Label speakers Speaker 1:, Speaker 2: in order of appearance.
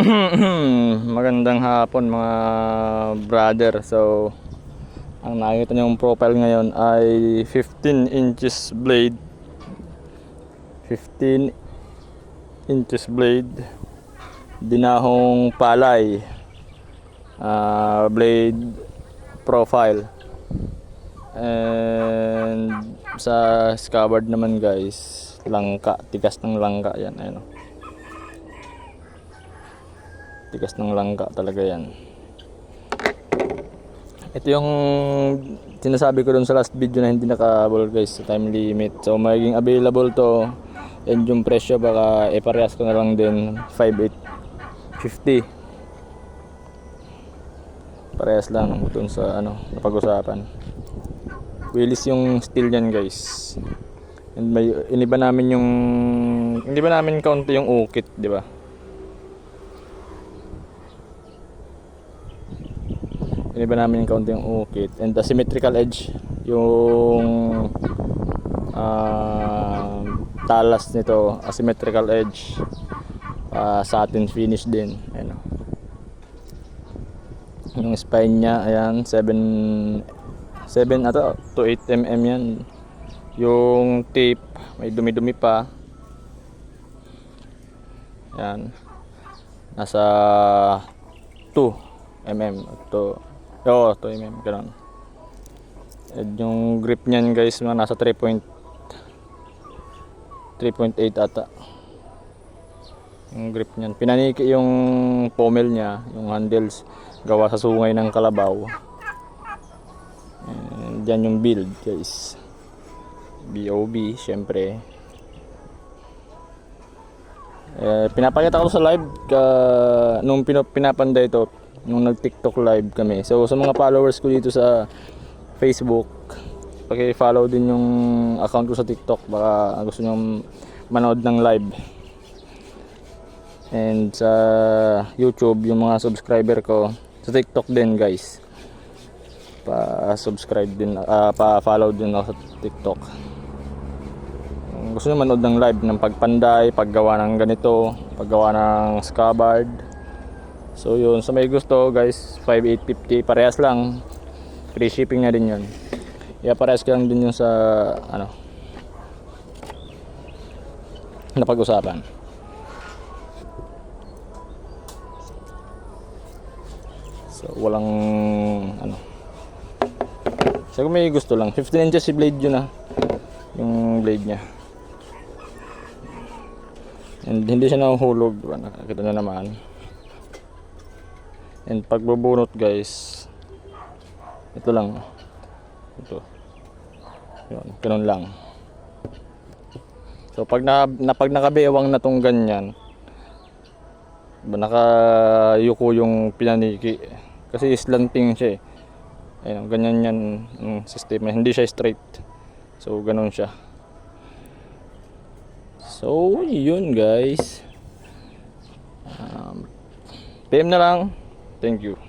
Speaker 1: Magandang hapon mga brother. So, ang nakikita niyong profile ngayon ay 15 inches blade. 15 inches blade. Dinahong palay. Blade profile. And sa scabbard naman guys, langka, tigas ng langka yan, ayun. Tigas ng langka talaga yan. Ito yung sinasabi ko dun sa last video na hindi naka-abol guys sa time limit. So magiging available to. And yung presyo baka iparehas ko na lang din 5,850. Parehas lang dun sa napag-usapan. Willis yung steel niyan guys. And may iniba namin kaunti yung ukit, di ba? Iniba namin yung kaunti yung ukit and the symmetrical edge yung talas nito, asymmetrical edge, satin finish din, ayun. Yung spine niya ayan 7 to 8 mm yan. Yung tape may dumi-dumi pa yan, nasa 2 mm to 2 mm ganun. And yung grip niyan guys nasa 3.8 ata yung grip niyan. Pinaniki yung pommel niya, yung handles gawa sa sungay ng kalabaw. And yan yung build guys, BOB syempre. Pinapakita ko sa live nung pinapanday ito nung nag-TikTok live kami. So sa mga followers ko dito sa Facebook, paki-follow din yung account ko sa TikTok baka gusto niyo manood ng live. And sa YouTube yung mga subscriber ko, sa TikTok din guys, pa-subscribe din, pa-follow din ako sa TikTok. Kung gusto niyo manood ng live ng pagpanday, paggawa ng ganito, paggawa ng scabbard. So yun, sa may gusto guys, 5,850 parehas lang. Free shipping na din yun. Parehas ko lang din yun sa napag-usapan. So walang so kung may gusto lang, 15 inches si blade yun yung blade nya. And hindi siya nahuhulog, diba? Nakakita na naman. And pagbubunot guys, ito lang, ito yun, ganun lang. So pag nakabewang na tong ganyan, nakayuko yung pinaniki kasi slanting siya ayun, ganyan yan system, hindi siya straight. So ganun siya. So yun guys, PM na lang. Thank you.